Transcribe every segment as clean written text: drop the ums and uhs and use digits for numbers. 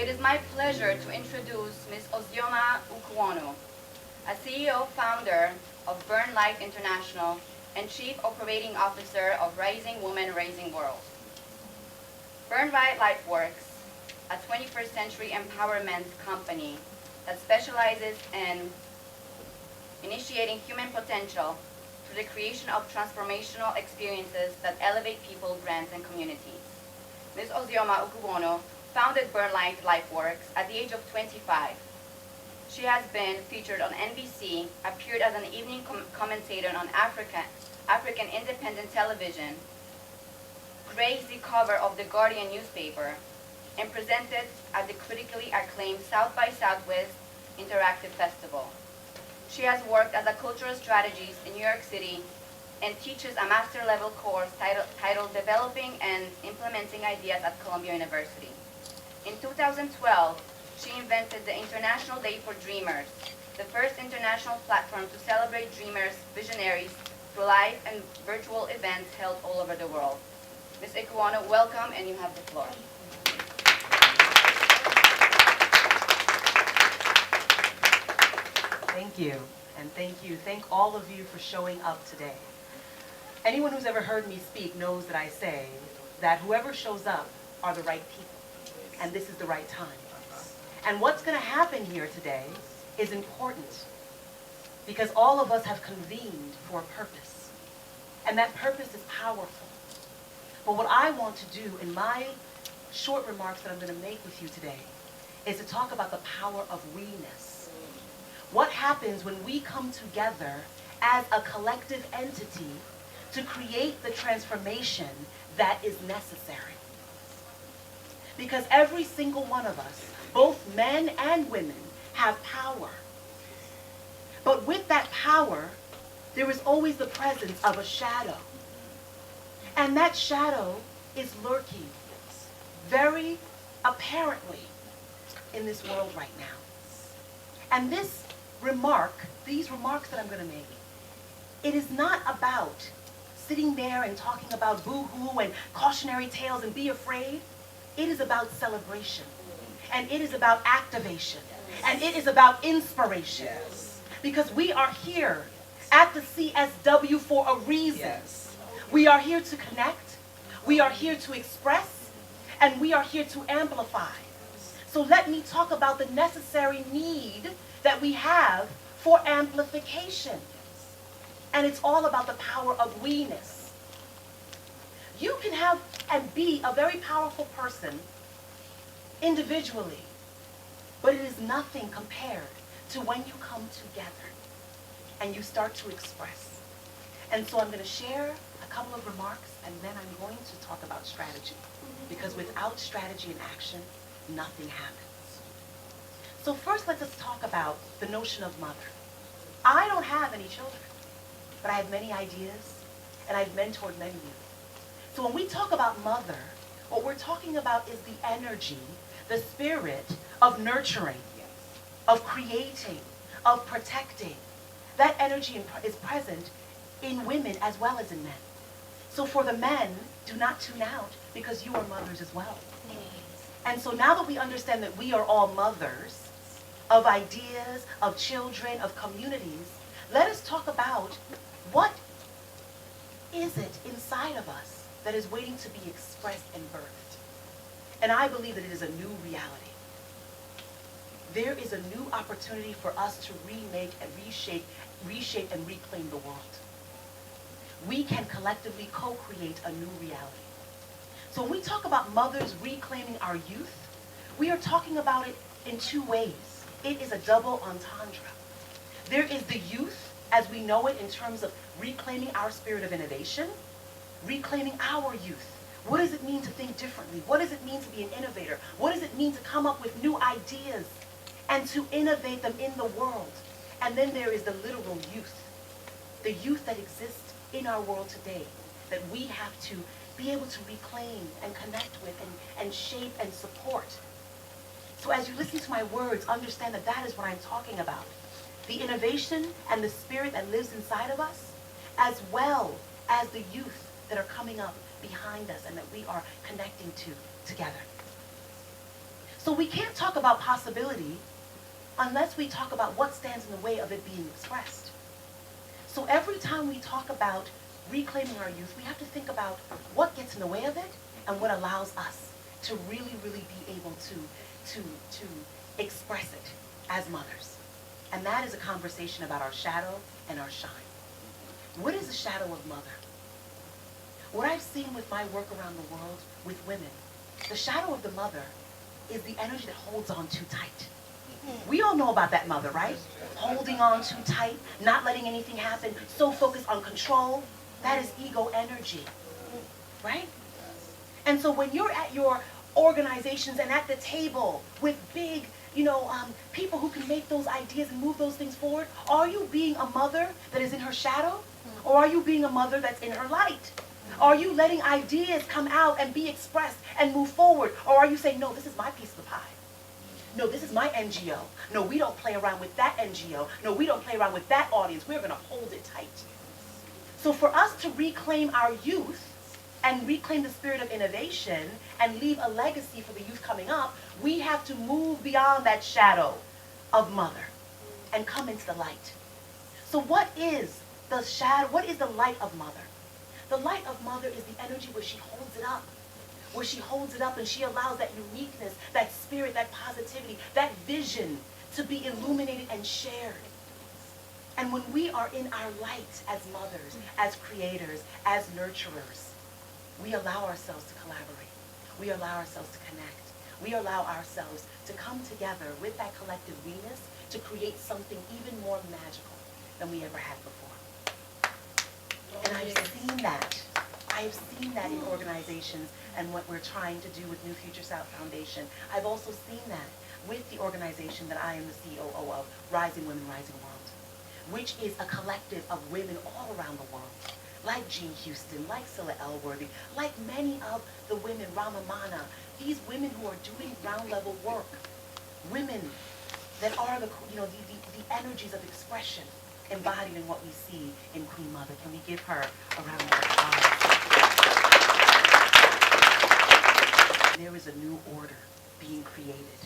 it is my pleasure to introduce Ms. Ozioma, a CEO founder of BurnBright International and Chief Operating Officer of Rising Women Raising World. BurnBright LifeWorks, a 21st century empowerment company that specializes in initiating human potential through the creation of transformational experiences that elevate people, brands, and communities. Ms. Ozioma founded BurnBright LifeWorks at the age of 25. She has been featured on NBC, appeared as an evening commentator on African independent television, graced the cover of the Guardian newspaper, and presented at the critically acclaimed South by Southwest Interactive Festival. She has worked as a cultural strategist in New York City and teaches a master-level course titled Developing and Implementing Ideas at Columbia University. In 2012, she invented the International Day for Dreamers, the first international platform to celebrate dreamers, visionaries, through live and virtual events held all over the world. Ms. Ekuano, welcome, and you have the floor. Thank you, and thank you. Thank all of you for showing up today. Anyone who's ever heard me speak knows that I say that whoever shows up are the right people, and this is the right time. And what's going to happen here today is important because all of us have convened for a purpose, and that purpose is powerful. But what I want to do in my short remarks that I'm going to make with you today is to talk about the power of we-ness. What happens when we come together as a collective entity to create the transformation that is necessary? Because every single one of us, both men and women, have power. But with that power, there is always the presence of a shadow. And that shadow is lurking very apparently in this world right now. And these remarks that I'm going to make, it is not about sitting there and talking about boo-hoo and cautionary tales and be afraid. It is about celebration. And it is about activation. And it is about inspiration. Because we are here at the CSW for a reason. We are here to connect. We are here to express. And we are here to amplify. So let me talk about the necessary need that we have for amplification. And it's all about the power of we-ness. You can have and be a very powerful person individually, but it is nothing compared to when you come together and you start to express. And so I'm going to share a couple of remarks, and then I'm going to talk about strategy. Because without strategy and action, nothing happens. So first, let's just talk about the notion of mother. I don't have any children, but I have many ideas, and I've mentored many youth. So when we talk about mother, what we're talking about is the energy, the spirit of nurturing, of creating, of protecting. That energy is present in women as well as in men. So for the men, do not tune out because you are mothers as well. And so now that we understand that we are all mothers of ideas, of children, of communities, let us talk about what is it inside of us that is waiting to be expressed and birthed. And I believe that it is a new reality. There is a new opportunity for us to remake and reshape and reclaim the world. We can collectively co-create a new reality. So when we talk about mothers reclaiming our youth, we are talking about it in two ways. It is a double entendre. There is the youth as we know it in terms of reclaiming our spirit of innovation, reclaiming our youth. What does it mean to think differently? What does it mean to be an innovator? What does it mean to come up with new ideas and to innovate them in the world? And then there is the literal youth, the youth that exists in our world today that we have to be able to reclaim and connect with and shape and support. So as you listen to my words, understand that that is what I'm talking about. The innovation and the spirit that lives inside of us, as well as the youth that are coming up behind us and that we are connecting to together. So we can't talk about possibility unless we talk about what stands in the way of it being expressed. So every time we talk about reclaiming our youth, we have to think about what gets in the way of it and what allows us to really, really be able to express it as mothers. And that is a conversation about our shadow and our shine. What is the shadow of mother? What I've seen with my work around the world with women, the shadow of the mother is the energy that holds on too tight. We all know about that mother, right? Holding on too tight, not letting anything happen, so focused on control. That is ego energy, right? And so when you're at your organizations and at the table with big, people who can make those ideas and move those things forward, are you being a mother that is in her shadow? Or are you being a mother that's in her light? Are you letting ideas come out and be expressed and move forward? Or are you saying, no, this is my piece of the pie? No, this is my NGO. No, we don't play around with that NGO. No, we don't play around with that audience. We're going to hold it tight. So for us to reclaim our youth and reclaim the spirit of innovation and leave a legacy for the youth coming up, we have to move beyond that shadow of mother and come into the light. So what is the shadow? What is the light of mother? The light of mother is the energy where she holds it up. Where she holds it up and she allows that uniqueness, that spirit, that positivity, that vision to be illuminated and shared. And when we are in our light as mothers, as creators, as nurturers, we allow ourselves to collaborate. We allow ourselves to connect. We allow ourselves to come together with that collective we-ness to create something even more magical than we ever had before. And I've seen that. I've seen that in organizations and what we're trying to do with New Future South Foundation. I've also seen that with the organization that I am the COO of, Rising Women, Rising World, which is a collective of women all around the world, like Jean Houston, like Scylla Elworthy, like many of the women, Rama Mana, these women who are doing ground level work, women that are the energies of expression embodied in what we see in Queen Mother. Can we give her a round of applause? There is a new order being created,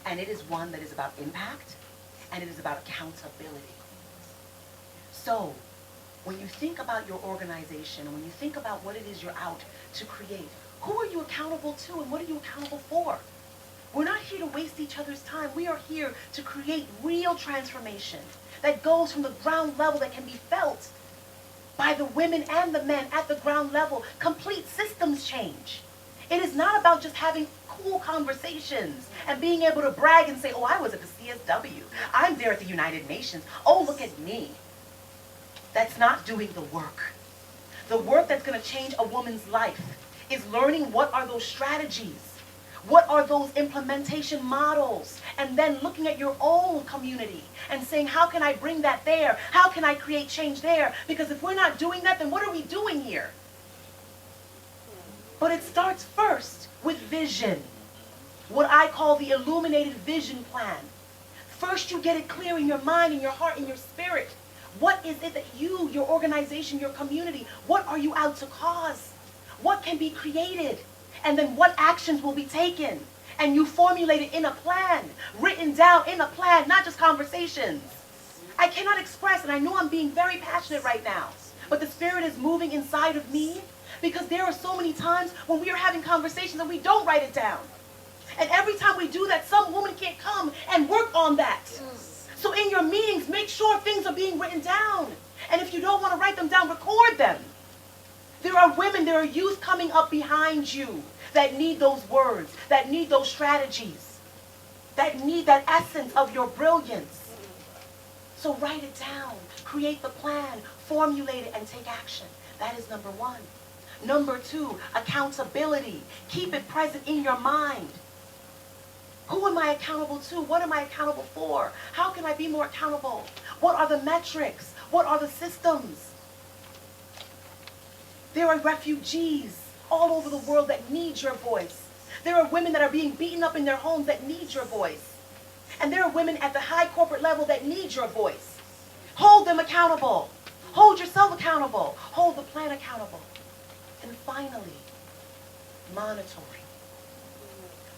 and it is one that is about impact, and it is about accountability. So, when you think about your organization, and when you think about what it is you're out to create, who are you accountable to, and what are you accountable for? We're not here to waste each other's time. We are here to create real transformation that goes from the ground level, that can be felt by the women and the men at the ground level. Complete systems change. It is not about just having cool conversations and being able to brag and say, oh, I was at the CSW. I'm there at the United Nations. Oh, look at me. That's not doing the work. The work that's going to change a woman's life is learning what are those strategies. What are those implementation models? And then looking at your own community and saying, how can I bring that there? How can I create change there? Because if we're not doing that, then what are we doing here? But it starts first with vision. What I call the illuminated vision plan. First you get it clear in your mind, in your heart, in your spirit. What is it that you, your organization, your community, what are you out to cause? What can be created? And then what actions will be taken? And you formulate it in a plan, written down in a plan, not just conversations. I cannot express, and I know I'm being very passionate right now, but the Spirit is moving inside of me because there are so many times when we are having conversations and we don't write it down. And every time we do that, some woman can't come and work on that. So in your meetings, make sure things are being written down. And if you don't want to write them down, record them. There are women, there are youth coming up behind you that need those words, that need those strategies, that need that essence of your brilliance. So write it down, create the plan, formulate it, and take action. That is number one. Number two, accountability. Keep it present in your mind. Who am I accountable to? What am I accountable for? How can I be more accountable? What are the metrics? What are the systems? There are refugees all over the world that need your voice. There are women that are being beaten up in their homes that need your voice. And there are women at the high corporate level that need your voice. Hold them accountable. Hold yourself accountable. Hold the plan accountable. And finally, monitoring.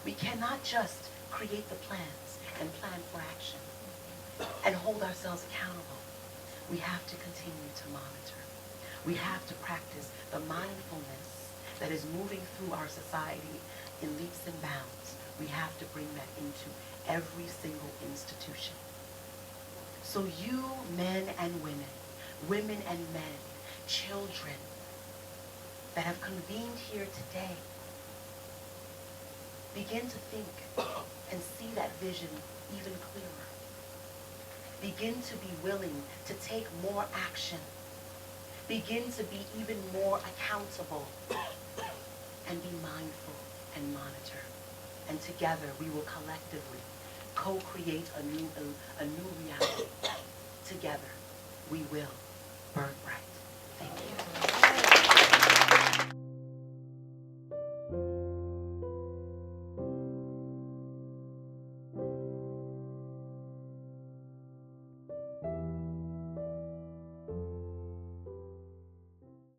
We cannot just create the plans and plan for action and hold ourselves accountable. We have to continue to monitor. We have to practice the mindfulness that is moving through our society in leaps and bounds. We have to bring that into every single institution. So you, men and women, women and men, children that have convened here today, begin to think and see that vision even clearer. Begin to be willing to take more action. Begin to be even more accountable and be mindful and monitor. And together we will collectively co-create a new reality. Together we will burn